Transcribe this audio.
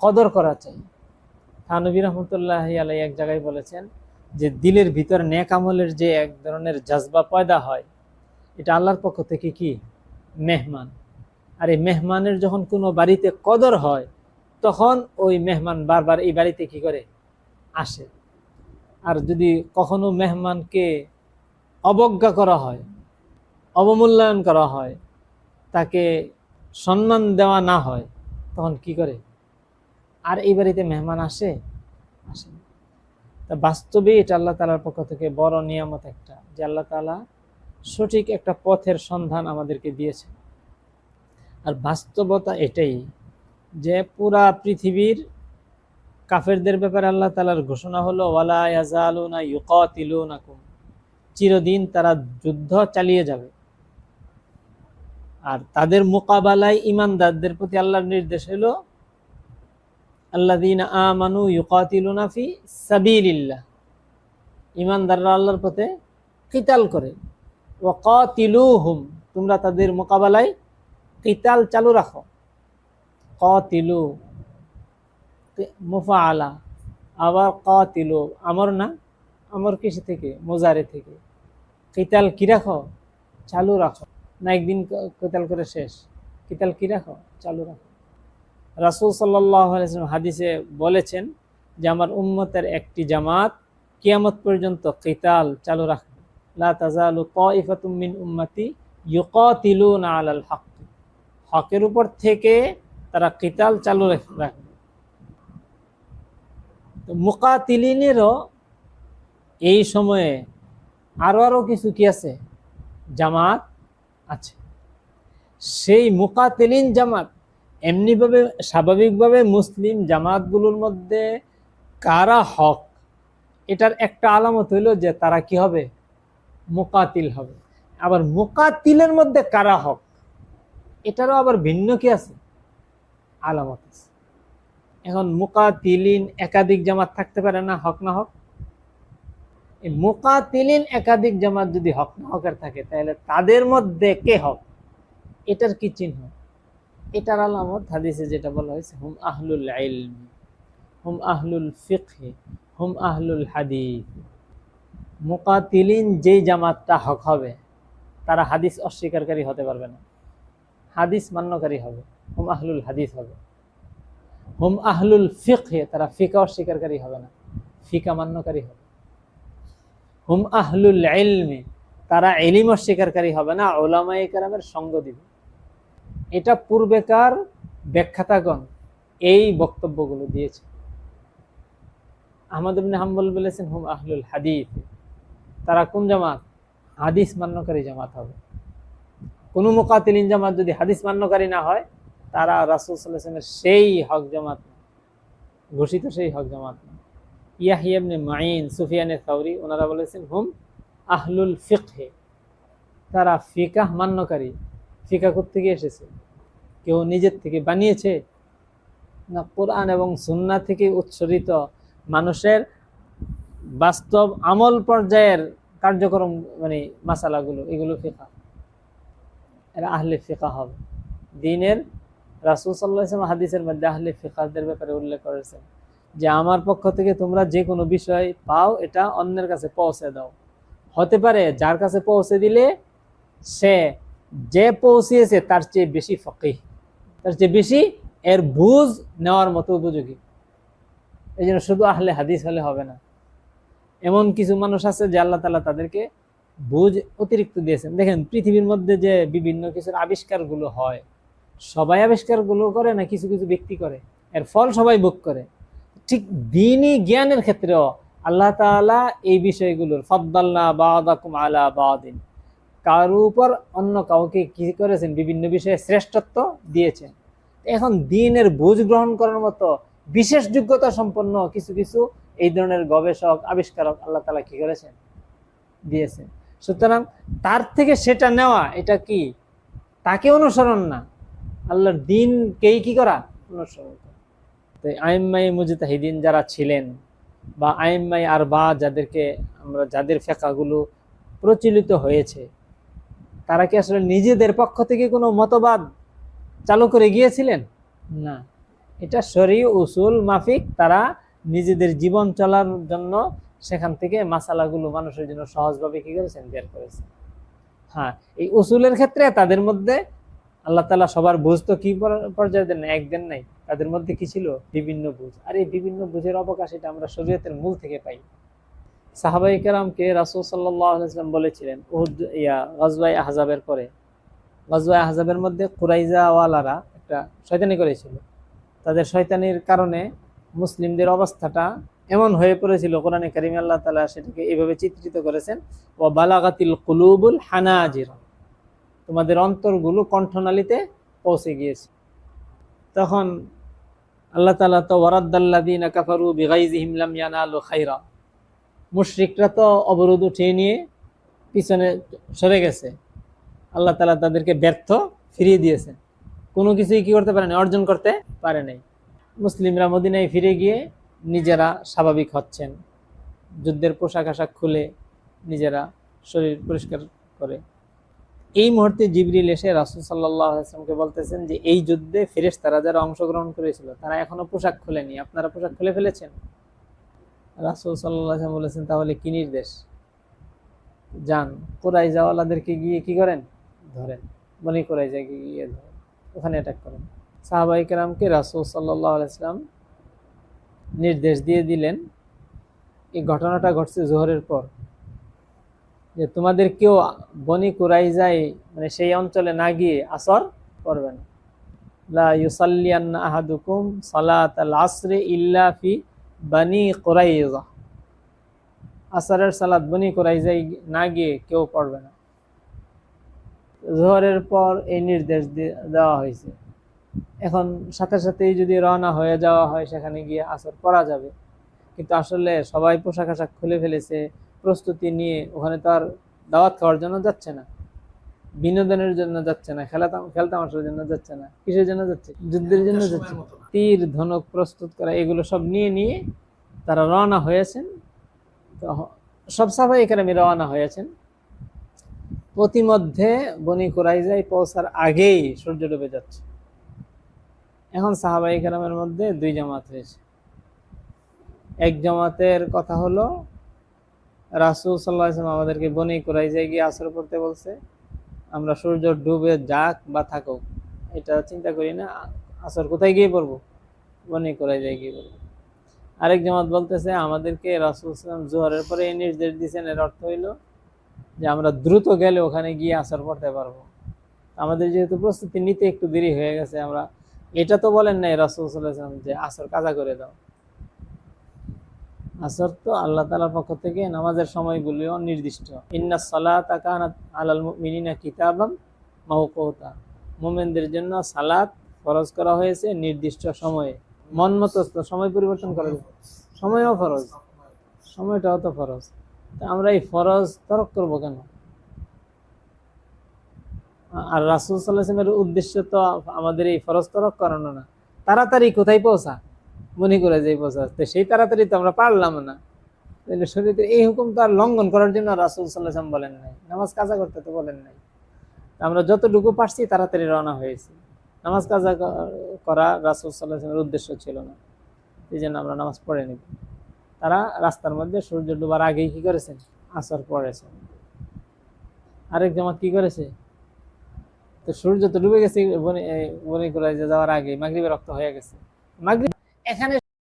কদর করা চাই। থানবী রহমতুল্লাহি আলাইহি এক জায়গায় বলেছেন যে দিলের ভিতর নেক আমলের যে এক ধরনের জজবা পয়দা হয়, এটা আল্লাহর পক্ষ থেকে কি মেহমান। আর এই মেহমানের যখন কোনো বাড়িতে কদর হয়, তখন ওই মেহমান বারবার এই বাড়িতে কি করে আসে। আর যদি কখনো মেহমানকে অবজ্ঞা করা হয়, অবমূল্যায়ন করা হয়, তাকে সম্মান দেওয়া না হয়, তখন কি করে আর এই বাড়িতে মেহমান আসে? আসে না। তা বাস্তবে এটা আল্লাহ তাআলার পক্ষ থেকে বড় নিয়ামত একটা, যে আল্লাহ তাআলা সঠিক একটা পথের সন্ধান আমাদেরকে দিয়েছে। আর বাস্তবতা এটাই যে পুরা পৃথিবীর কাফেরদের ব্যাপারে আল্লাহ তাআলার ঘোষণা হলো ওয়ালা ইয়াজালুনা ইউকাতিলুনাকুম, চিরদিন তারা যুদ্ধ চালিয়ে যাবে। আর তাদের মোকাবেলায় ঈমানদারদের প্রতি আল্লাহর নির্দেশ হলো আল্লাযীনা আমানু ইউকাতিলুনা ফি সাবিলিল্লাহ, ঈমানদাররা আল্লাহর পথে কিতাল করে। ওয়া কাতিলুহুম, তোমরা তাদের মোকাবেলায় কিতাল চালু রাখো। কাতিলু মুফাআলা, আবার কাতিলু আমর না, আমর কিসে থেকে? মুজারে থেকে। কিতাল কি রাখো? চালু রাখো। না একদিন কিতাল করে শেষ, কিতাল কি রাখো? চালু রাখো। রাসূল সাল্লাল্লাহু আলাইহি ওয়াসাল্লাম হাদিসে বলেছেন যে আমার উম্মতের একটি জামাত কিয়ামত পর্যন্ত কিতাল চালু রাখবে। লা তাজালু তাইফাতুম মিন উম্মতি ইউকাতিলুনা আলাল হক, হকের উপর থেকে তারা কিতাল চালু রাখবে। তো মুকাতিলিনেরও এই সময়ে আরো কিছু কি আছে? জামাত আছে। সেই মুকাতিলিন জামাত এমনিভাবে স্বাভাবিকভাবে মুসলিম জামাতগুলোর মধ্যে কারা হক, এটার একটা আলামত হইল যে তারা কি হবে? মুকাতিল হবে। আবার মুকাতিলের মধ্যে কারা হক, এটারও আবার ভিন্ন কি আছে? আলামত আছে। এখন মুকাতিলিন একাধিক জামাত থাকতে পারে না, হক না হক? এই মুকাতিলিন একাধিক জামাত যদি হক না হকের থাকে, তাহলে তাদের মধ্যে কে হক, এটার কি চিহ্ন? এটার আলামত হাদিসে যেটা বলা হয়েছে হুম আহলুল ইলম, হুম আহলুল ফিকহ, হুম আহলুল হাদিস। মুকাতিলিন যেই জামাতটা হক হবে, তারা হাদিস অস্বীকারী হতে পারবে না, হাদিস মান্যকারী হবে, হুম আহলুল হাদিস হবে। হুম আহলুল ফিকহ, তারা ফিকা অস্বীকারী হবে না, ফিকা মান্যকারী হবে। হুম আহলুল ইলম, তারা ইলম অস্বীকারী হবে না, উলামায়ে কেরামের সঙ্গ দিবে। এটা পূর্বেকার ব্যাখ্যাতাগণ এই বক্তব্যগুলো দিয়েছে। আহমদ ইবনে হাম্বল বলেছেন হুম আহলুল হাদিস, তারা কোন জামাত? হাদিস মান্যকারী জামাত হবে। কোন মুকাতিলিন জামাত যদি হাদিস মান্যকারী না হয়, তারা রাসূল সাল্লাল্লাহু আলাইহি ওয়াসাল্লামের সেই হক জামাত না, ঘোষিত সেই হক জামাত না। ইয়াহইয়া ইবনে মাইন, সুফিয়ানে সাওরি, ওনারা বলেছেন হুম আহলুল ফিকহ, তারা ফিকাহ মান্যকারী। ফিকাহ কোত্থেকে এসেছে? কেউ নিজের থেকে বানিয়েছে না, কোরআন এবং সুন্নাহ থেকে উৎসরিত মানুষের বাস্তব আমল পর্যায়ের কার্যক্রম, মানে মাসালাগুলো, এগুলো ফিকাহ। এরা আহলে ফিকাহ হবে। দ্বীনের রাসূল সাল্লাল্লাহু আলাইহি ওয়াসাল্লাম হাদিসের মধ্যে আহলে ফিকাহদের ব্যাপারে উল্লেখ করেছেন যে আমার পক্ষ থেকে তোমরা যে কোনো বিষয় পাও, এটা অন্যের কাছে পৌঁছে দাও। হতে পারে যার কাছে পৌঁছে দিলে সে যে পৌঁছিয়েছে তার চেয়ে বেশি ফকিহ, তার চেয়ে বেশি এর বুঝ নেওয়ার মতো উপযোগী। এই জন্য শুধু আহলে হাদিস হলে হবে না। এমন কিছু মানুষ আছে যে আল্লাহ তাআলা তাদেরকে বুঝ অতিরিক্ত দিয়েছেন। দেখেন পৃথিবীর মধ্যে যে বিভিন্ন কিছুর আবিষ্কারগুলো হয়, সবাই আবিষ্কারগুলো করে না, কিছু কিছু ব্যক্তি করে, এর ফল সবাই ভোগ করে। ঠিক দ্বীনি জ্ঞানের ক্ষেত্রেও আল্লাহ তাআলা এই বিষয়গুলোর ফাদ্দালনা বা'দাকুম আলা বা'দিন, কারো উপর অন্য কাউকে কি করেছেন? বিভিন্ন বিষয়ে শ্রেষ্ঠত্ব দিয়েছেন। এখন দ্বীনের বুঝ গ্রহণ করার মতো বিশেষ যোগ্যতা সম্পন্ন কিছু কিছু এই ধরনের গবেষক, আবিষ্কারক আল্লাহ তাআলা কি করেছেন? দিয়েছেন। সুতরাং তার থেকে সেটা নেওয়া, এটা কি তাকে অনুসরণ না, আল্লাহর দ্বীনকেই কি করা? অনুসরণ করা। তো আইম্মায়ে মুজতাহিদিন যারা ছিলেন, বা আইম্মায়ে আরবা যাদেরকে আমরা, যাদের ফিকহগুলো প্রচলিত হয়েছে, তারা কি আসলে নিজেদের পক্ষ থেকে কোনো মতবাদ চালু করে গিয়েছিলেন? না, এটা শরী উসুল মাফিক তারা নিজেদের জীবন চলার জন্য সেখান থেকে মাসালাগুলো মানুষের জন্য সহজভাবে কি করেছেন, বের করেছেন। হ্যাঁ, এই উসুলের ক্ষেত্রে তাদের মধ্যে আল্লাহ তাআলা সবার বুঝ তো কি পর্যায়ে দেন, একদিন নাই, তাদের মধ্যে কি ছিল, বিভিন্ন বুঝ। আর এই বিভিন্ন বুঝের অবকাশ এটা আমরা শরীয়তের মূল থেকে পাই। সাহাবায়ে কেরামকে রাসূল সাল্লাল্লাহু আলাইহি ওয়াসাল্লাম বলেছিলেন গজওয়ায়ে আহজাবের পরে, গজওয়ায়ে আহজাবের মধ্যে কুরাইজা ওয়ালারা একটা শয়তানি করেছিল। তাদের শয়তানির কারণে মুসলিমদের অবস্থাটা এমন হয়ে পড়েছিল, কোরআনে কারিমে আল্লাহ তাআলা সেটাকে এইভাবে চিত্রিত করেছেন, ওয়া বালাগাতিল কুলুবুল হানাজির, তোমাদের অন্তরগুলো কণ্ঠনালীতে পৌঁছে গিয়েছে। তখন আল্লাহ তাআলা তো ওয়ারাদ্দাল্লাযীনা কাফারু বিগাইযিহিম লাম ইয়ানালু খাইরা, মুশরিকরা তো অবরোধ উঠিয়ে নিয়ে পিছনে সরে গেছে, আল্লাহ তাআলা তাদেরকে ব্যর্থ ফিরিয়ে দিয়েছেন, কোনো কিছুই কি করতে পারে না, অর্জন করতে পারে নাই। মুসলিমরা মদিনায় ফিরে গিয়ে নিজেরা স্বাভাবিক হচ্ছেন, যুদ্ধের পোশাক আশাক খুলে নিজেরা শরীর পরিষ্কার করে। এই মুহূর্তে জিবরিল এসে রাসূল সাল্লাল্লাহু আলাইহি ওয়াসাল্লামকে বলতেছেন যে এই যুদ্ধে ফেরেশতারা যারা অংশগ্রহণ করেছিল তারা এখনো পোশাক খুলেনি, আপনারা পোশাক খুলে ফেলেছেন। রাসূল সাল্লাল্লাহু আলাইহি ওয়াসাল্লাম বলেছেন, তাহলে কি নির্দেশ, যান কুরাইজাওয়ালাদেরকে গিয়ে কি করেন, ধরেন, বনি কুরাইজাকে গিয়ে ধরেন, ওখানে অ্যাটাক করেন। সাহাবায়ে কেরামকে রাসূল সাল্লাল্লাহু আলাইহি ওয়াসাল্লাম নির্দেশ দিয়ে দিলেন, এই ঘটনাটা ঘটছে যোহরের পর, যে তোমাদের কেউ বনি কুরাইজায় মানে সেই অঞ্চলে না গিয়ে আসর পড়বে না। লা ইউসাল্লিয়ান্না আহাদুকুম সালাতাল আসরি ইল্লা ফি বনি কুরাইজা, আসরের সালাত বনি কুরাইজায় না গিয়ে কেউ পড়বে না। যোহরের পর এই নির্দেশ দেওয়া হয়েছে। এখন সাথে সাথেই যদি রওনা হয়ে যাওয়া হয় সেখানে গিয়ে আসর পড়া যাবে, কিন্তু আসলে সবাই পোশাক আশাক খুলে ফেলেছে, প্রস্তুতি নিয়ে, ওখানে তো আর দাওয়াত খাওয়ার জন্য যাচ্ছে না, বিনোদনের জন্য যাচ্ছে না, খেলতামাশার জন্য যাচ্ছে না, কিসের জন্য যাচ্ছে, যুদ্ধের জন্য যাচ্ছে। তীর ধনুক প্রস্তুত করা এগুলো সব নিয়ে নিয়ে তারা রওনা হয়েছেন। তো সব সাহাবায়ে কেরাম রওনা হয়েছেন, প্রতিমধ্যে বনি কুরাইজায় পৌঁছার আগেই সূর্য ডুবে যাচ্ছে। এখন সাহাবায়ে কেরামের মধ্যে দুই জামাত হয়েছে। এক জামাতের কথা হলো রাসূল সাল্লাল্লাহু আলাইহি ওয়াসাল্লাম আমাদেরকে বনি কুরাইজায় গিয়ে আসর পড়তে বলছে, আমরা সূর্য ডুবে যাক বা থাকুক এটা চিন্তা করি না, আসর কোথায় গিয়ে পড়বো, বনি কুরাইজায় গিয়ে পড়বো। আরেক জামাত বলতেছে আমাদেরকে রাসূল সাল্লাল্লাহু আলাইহি ওয়াসাল্লাম যোহরের পরে এই নির্দেশ দিয়েছেন, এর অর্থ হইল যে আমরা দ্রুত গেলে ওখানে গিয়ে আসর পড়তে পারবো, আমাদের যেহেতু প্রস্তুতি নিতে একটু দেরি হয়ে গেছে, আমরা এটা তো বলেন নাই রাসূল সাল্লাল্লাহু আলাইহি ওয়াসাল্লাম যে আসর কাজা করে দাও। আসর তো আল্লাহ তাআলার পক্ষ থেকে নামাজের সময়গুলিও নির্দিষ্ট, ইন্নাস সালাতা কানাত আলাল মুমিনিনা কিতাবাম মাওকুতা, মুমিনদের জন্য সালাত ফরজ করা হয়েছে নির্দিষ্ট সময়ে, মন মতো সময় পরিবর্তন করা যায়, সময়ও ফরজ, সময়টাও তো ফরজ। তা আমরা এই ফরজ তরক করবো কেন? আর রাসূল সাল্লাল্লাহু আলাইহি ওয়াসাল্লামের উদ্দেশ্য তো আমাদের এই ফরজ তরক করানো না, তাড়াতাড়ি কোথায় পৌঁছা, মনে করে যে পৌঁছাতে, সেই তাড়াতাড়ি তো আমরা পারলাম না। তাহলে শরীয়তের এই হুকুম তো আর লঙ্ঘন করার জন্য রাসূল সাল্লাল্লাহু আলাইহি ওয়াসাল্লাম বলেন নাই, নামাজ কাজা করতে তো বলেন নাই। আমরা যতটুকু পারছি তাড়াতাড়ি রওনা হয়েছি, নামাজ কাজা করা রাসূল সাল্লাল্লাহু আলাইহি ওয়াসাল্লামের উদ্দেশ্য ছিল না, এই জন্য আমরা নামাজ পড়ে নিব। তারা রাস্তার মধ্যে সূর্য ডোবার আগেই কি করেছেন, আসর পড়েছেন। আরেক জামাত কি করেছে, তো সূর্য তো ডুবে গেছে বনি কুরাইজা যাওয়ার আগে, মাগরিবের রক্ত হয়ে গেছে, মাগরিব এখানে